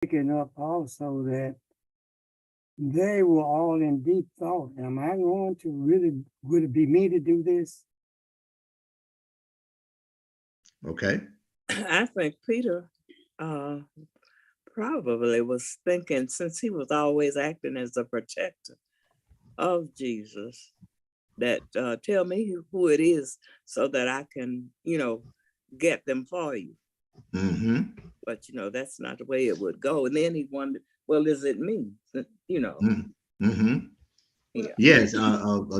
picking up also that they were all in deep thought. Am I going to really, would it be me to do this? Okay. I think Peter uh, probably was thinking, since he was always acting as a protector of Jesus, that tell me who it is so that I can, get them for you. Mm-hmm. But that's not the way it would go. And then he wondered, well, is it me? Mm-hmm. Yeah. Yes,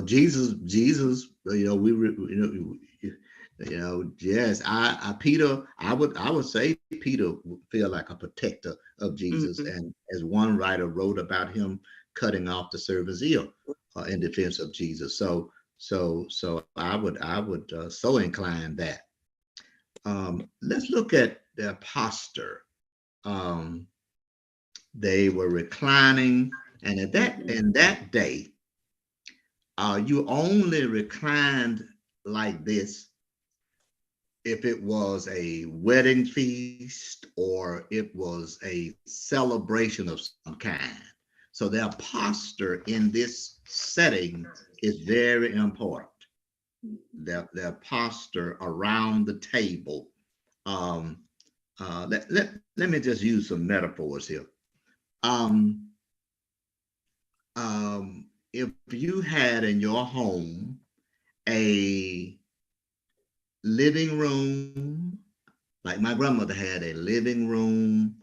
Jesus. Yes. Peter. I would say Peter would feel like a protector of Jesus, Mhm. and as one writer wrote about him cutting off the servant's ear in defense of Jesus. So I would so incline that. Let's look at the posture. Um, they were reclining, and at that Mhm. in that day, you only reclined like this if it was a wedding feast or it was a celebration of some kind. So their posture in this setting is very important. Their posture around the table. Um, let me just use some metaphors here. Um, if you had in your home a living room, like my grandmother had a living room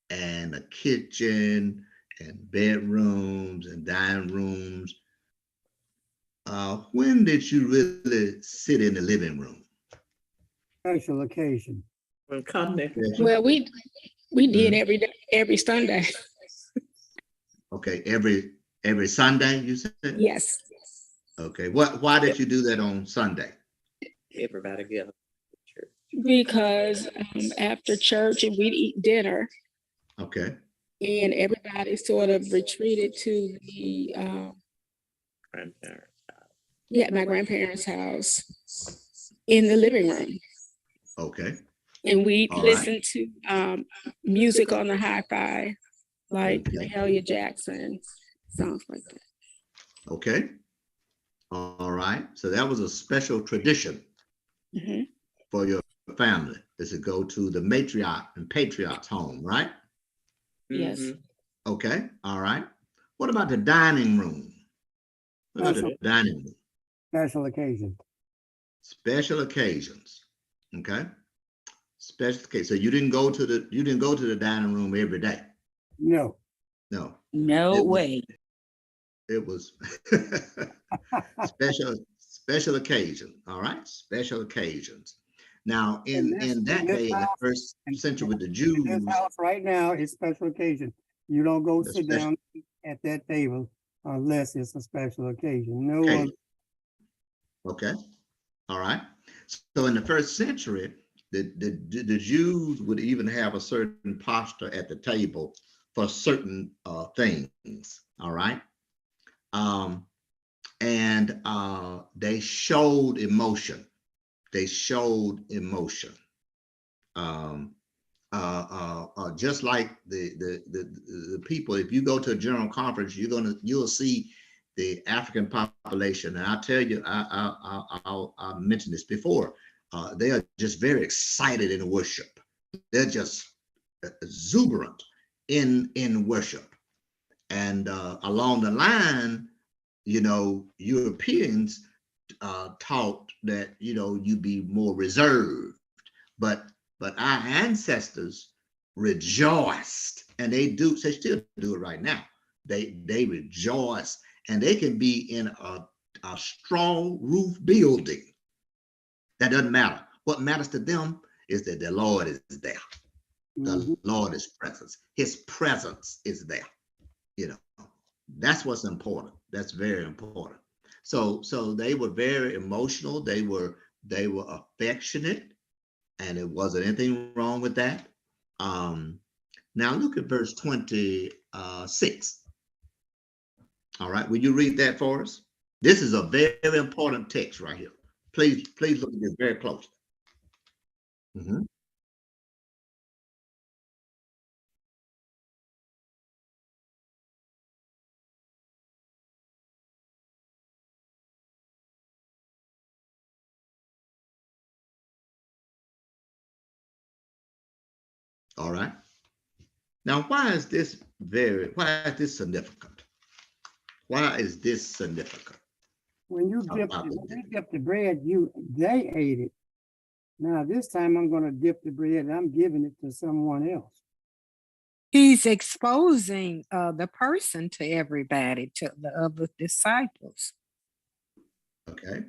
and a kitchen and bedrooms and dining rooms. When did you really sit in the living room? Special occasion. And come there. Special. Well, we did Mhm. every day, every Sunday. Okay, every Sunday you said. Yes, Okay, why Yep. did you do that on Sunday? Everybody get church. because after church and we'd eat dinner, Okay, and everybody sort of retreated to the Grandparents. yeah, my grandparents' house in the living room, okay, and we all right, listened to music on the hi-fi, like okay, Mahalia Jackson, songs like that. okay, all right. So that was a special tradition Hmm. for your family is to go to the matriarch and patriarch's home, right? Yes. Mm-hmm. Okay, all right. What about the dining room? What about the Special, Yeah. dining room? special occasion. Special occasions. Okay, special occasion. So you didn't go to the dining room every day. No. No, No it was way. it was special occasion. All right, special occasions. Now, in In that this day, in the house, first and century with the in this Jews, house right now, it's special occasion. You don't go the sit special down at that table unless it's a special occasion. No occasion. other. Okay, all right. So in the first century, the Jews would even have a certain posture at the table for certain things. All right. Um, and they showed emotion. They showed emotion. Um, just like the people, if you go to a general conference, you'll see the African population, and I tell you, I mentioned this before. They are just very excited in worship. They're just exuberant in worship, and along the line, Europeans taught that you be more reserved, but our ancestors rejoiced, and they still do it right now. They rejoice, and they can be in a strong roof building. That doesn't matter. What matters to them is that the Lord is there. The Mhm. Lord is present. His presence is there. You know, that's what's important. That's very important. So they were very emotional. They were affectionate, and it wasn't anything wrong with that. Um, Now look at verse 26. All right, will you read that for us? This is a very important text right here. Please look at this very closely. Mhm. All right. Now, why is this significant? Why is this significant? When you Talk dip, about when the you dip the bread, they ate it. Now this time I'm going to dip the bread and I'm giving it to someone else. He's exposing the person to everybody, to the other disciples. Okay.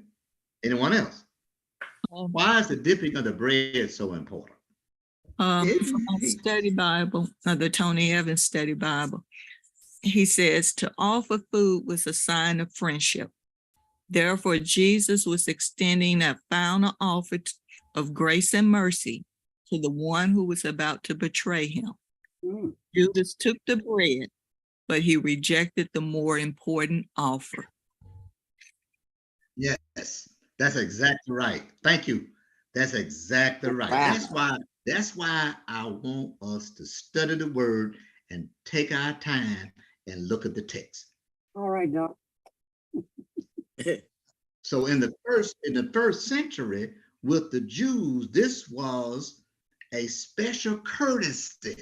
Anyone else? Why is the dipping of the bread so important? From my study Bible, the Tony Evans study Bible, he says to offer food was a sign of friendship. Therefore, Jesus was extending a final offer of grace and mercy to the one who was about to betray him. Mm. Judas took the bread, but he rejected the more important offer. Yes, that's exactly right. Thank you. That's exactly right. Wow. That's why I want us to study the word and take our time and look at the text. All right, Doc. So in the first century with the Jews, this was a special courtesy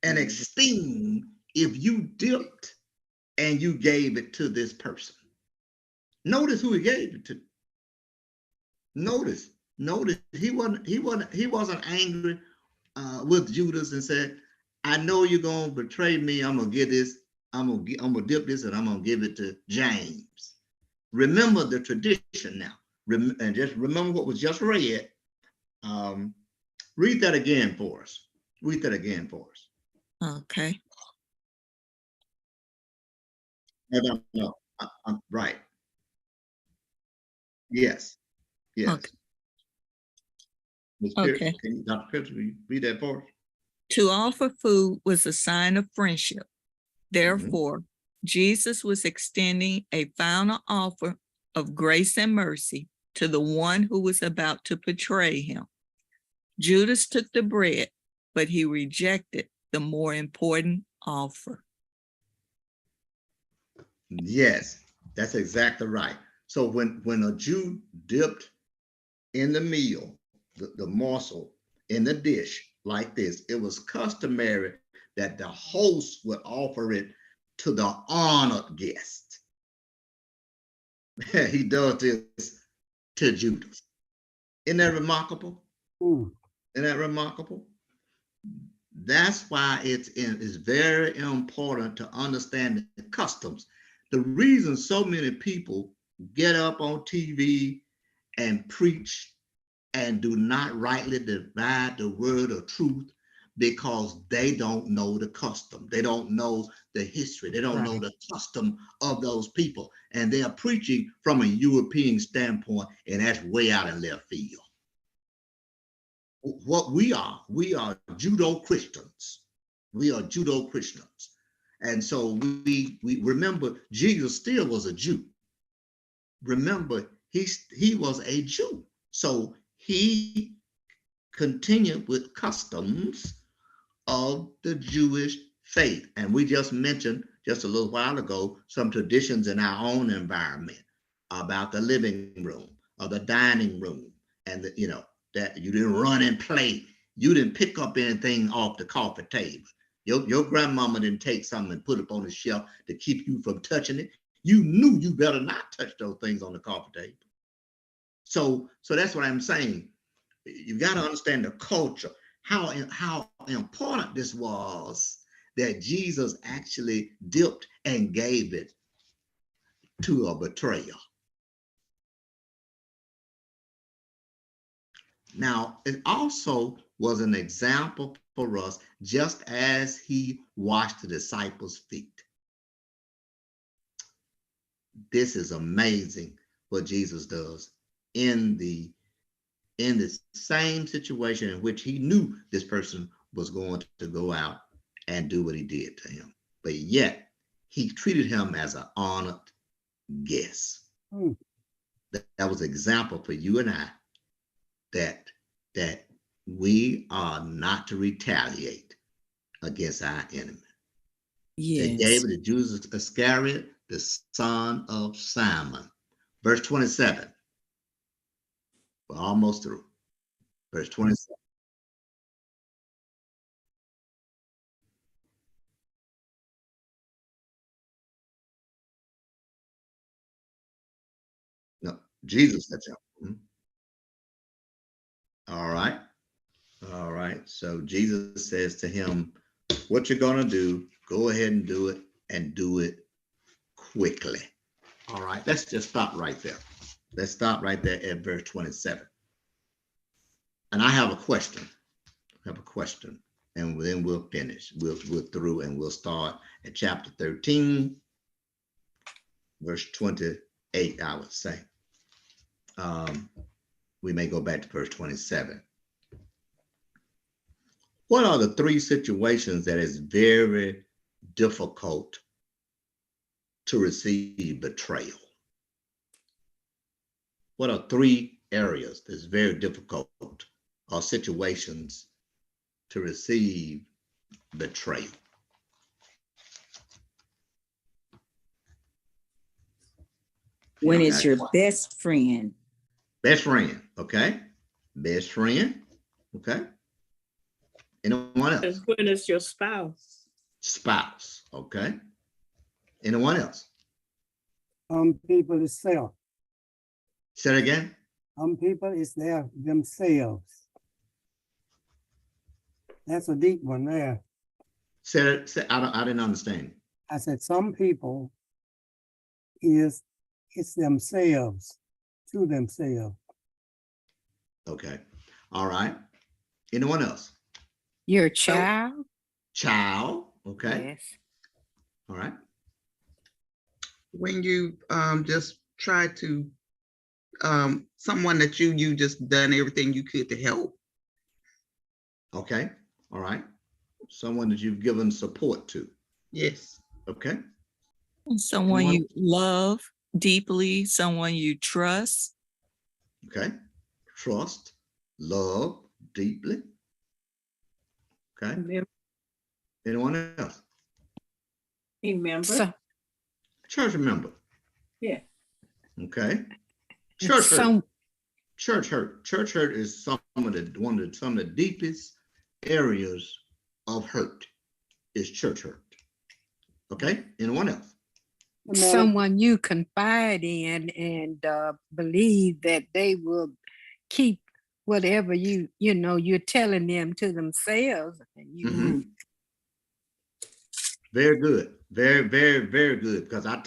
and esteem if you dipped and you gave it to this person. Notice who he gave it to. Notice he wasn't angry with Judas and said, I know you're gonna betray me. I'm gonna get this, I'm gonna dip this and I'm gonna give it to James. Remember the tradition now. And just remember what was just read. Read that again for us. Read that again for us. Okay. No. I'm right. Yes. Okay. Ms. Okay. Pierce, Dr. Pierce, will you read that for us? To offer food was a sign of friendship. Therefore, Jesus was extending a final offer of grace and mercy to the one who was about to betray him. Judas took the bread, but he rejected the more important offer. Yes, that's exactly right. So when a Jew dipped in the meal, the morsel in the dish like this, it was customary that the host would offer it to the honored guest. He does this to Judas. Isn't that remarkable? Mm. Isn't that remarkable? That's why it's very important to understand the customs. The reason so many people get up on TV and preach and do not rightly divide the word of truth because they don't know the custom. They don't know the history. They don't know the custom of those people. And they are preaching from a European standpoint, and that's way out in left field. What we are Judo-Christians. We are Judo-Christians. And so we remember Jesus still was a Jew. Remember, he was a Jew. So he continued with customs of the Jewish faith. And we just mentioned just a little while ago some traditions in our own environment about the living room or the dining room, and that you didn't run and play. You didn't pick up anything off the coffee table. Your grandmama didn't take something and put it on the shelf to keep you from touching it. You knew you better not touch those things on the coffee table. So that's what I'm saying. You got to understand the culture, how important this was, that Jesus actually dipped and gave it to a betrayer. Now, it also was an example for us, just as he washed the disciples' feet. This is amazing what Jesus does in the same situation in which he knew this person was going to go out and do what he did to him. But yet, he treated him as an honored guest. Mm. That was an example for you and I that we are not to retaliate against our enemy. They gave it to Judas Iscariot, the son of Simon. Verse 27. We're almost through. Verse 27. Jesus said to him. All right. All right. So Jesus says to him, what you're going to do, go ahead and do it quickly. All right. Let's just stop right there. Let's stop right there at verse 27. And I have a question. And then we'll finish. We're through and we'll start at chapter 13, verse 28, I would say. We may go back to verse 27. What are the three situations that is very difficult to receive betrayal? What are three areas that's very difficult or situations to receive betrayal? When it's your best friend. Best friend, okay. Best friend, okay. Anyone else? And when it's your spouse. Spouse, okay. Anyone else? People itself. Say it again. People is themselves. That's a deep one there. I didn't understand. I said some people it's themselves, to themselves. Okay. All right. Anyone else? Your child? Child, okay. Yes. All right. When you just try to someone that you just done everything you could to help. Okay. All right. Someone that you've given support to. Yes. Okay. And someone you love deeply, someone you trust. Okay. Trust, love deeply. Okay. Anyone else? Remember? So, Church member. Yeah. Okay. Church hurt. some, Church hurt. Church hurt is some of the deepest areas of hurt is church hurt. Okay. Anyone else? someone you confide in and believe that they will keep whatever you're telling them to themselves. And Mhm. Very good. Very, very, very good. Because I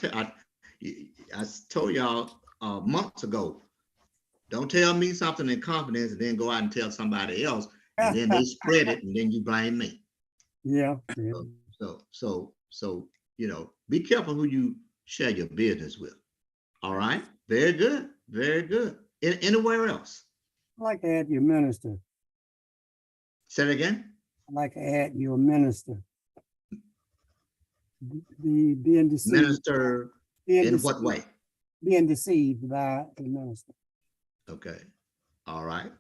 told y'all months ago, don't tell me something in confidence and then go out and tell somebody else, and then they spread it, and then you blame me. Yeah. So be careful who you share your business with. All right. Very good. Very good. Anywhere else? I like to add your minister. Say it again. I like to add your minister. Being deceived. Minister in what way? Being deceived by the minister. Okay. All right.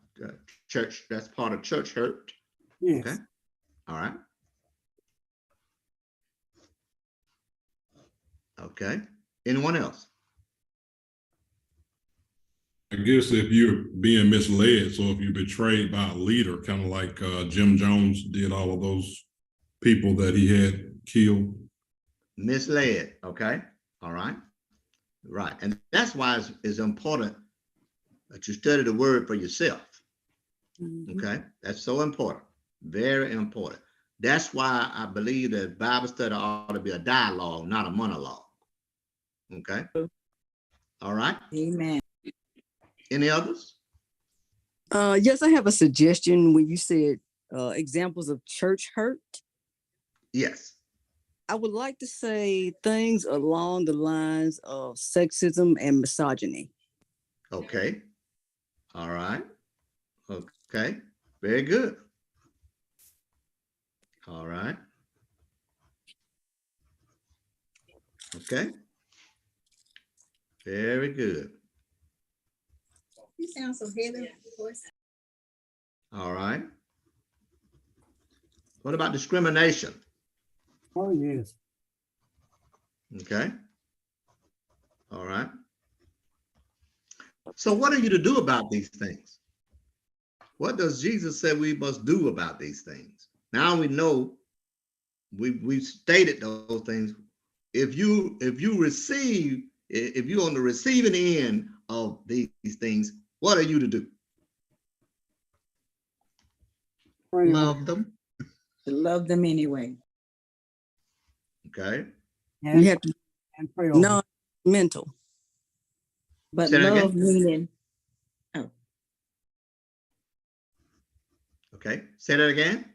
Church, that's part of church hurt. Yes. Okay. All right. Okay. Anyone else? I guess if you're being misled, so if you're betrayed by a leader, kind of like Jim Jones did all of those people that he had killed. Misled. Okay. All right. Right. And that's why it's important that you study the word for yourself. Okay. That's so important. Very important. That's why I believe that Bible study ought to be a dialogue, not a monologue. Okay. All right. Amen. Any others? Yes, I have a suggestion when you said examples of church hurt. Yes. I would like to say things along the lines of sexism and misogyny. Okay. All right. Okay. Very good. All right. Okay. Very good. You sound so heavy. All right. What about discrimination? Oh, yes. Okay. All right. So what are you to do about these things? What does Jesus say we must do about these things? Now we know we've stated those things. If you're on the receiving end of these things, what are you to do? Pray on Love them. To love them anyway. Okay. We and, have to and pray over. non-mental. But Say that again? love meaning, Okay. Say that again.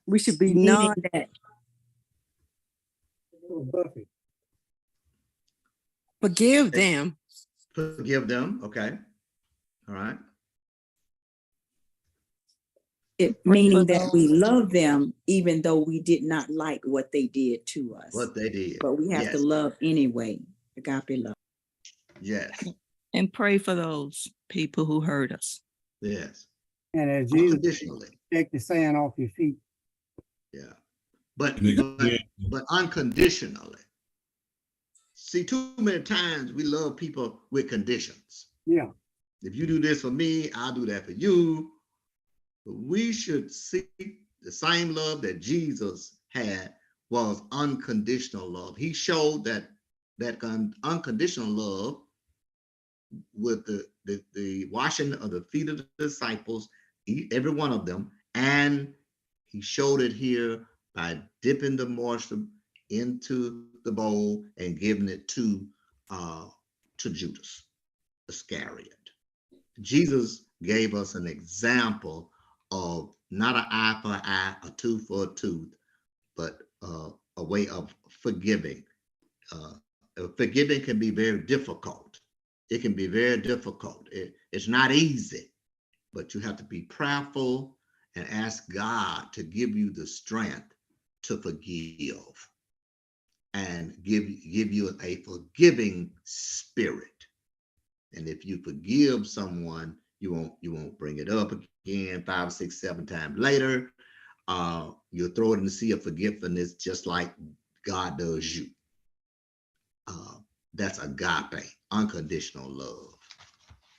We should be meaning non, that Buffy. Forgive them. Forgive them. Okay. All right. meaning that we love them even though we did not like what they did to us. What they did. But we have to Yes. love anyway. Agape love. Yes. And pray for those people who hurt us. Yes. And as Jesus, Unconditionally. take the sand off your feet. Yeah. But, And again, but unconditionally. See, too many times we love people with conditions. Yeah. If you do this for me, I'll do that for you. But we should seek the same love that Jesus had was unconditional love. He showed that unconditional love with the washing of the feet of the disciples, every one of them, and he showed it here by dipping the moisture into the bowl and giving it to Judas Iscariot. Jesus gave us an example of not an eye for an eye, a tooth for a tooth, but a way of forgiving. Forgiving can be very difficult. It can be very difficult. It's not easy, but you have to be prayerful and ask God to give you the strength to forgive and give you a forgiving spirit. And if you forgive someone, you won't bring it up again 5, 6, 7 times later. You'll throw it in the sea of forgiveness just like God does you. That's agape, unconditional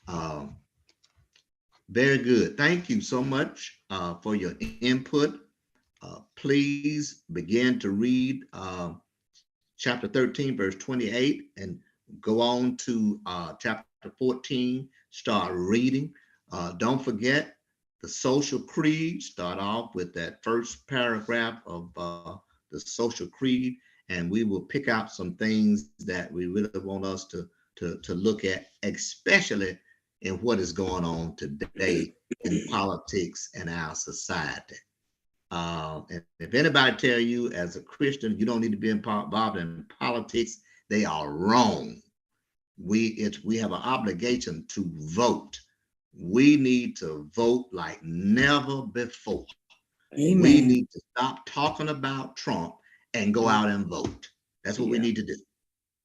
love. Very good. Thank you so much for your input. Please begin to read chapter 13, verse 28, and go on to chapter 14. Start reading. Don't forget the social creed. Start off with that first paragraph of the social creed, and we will pick out some things that we really want us to look at, especially in what is going on today in politics and our society. And if anybody tell you as a Christian you don't need to be involved in politics, they are wrong. We have an obligation to vote. We need to vote like never before. Amen. We need to stop talking about Trump and go out and vote. That's what we need to do.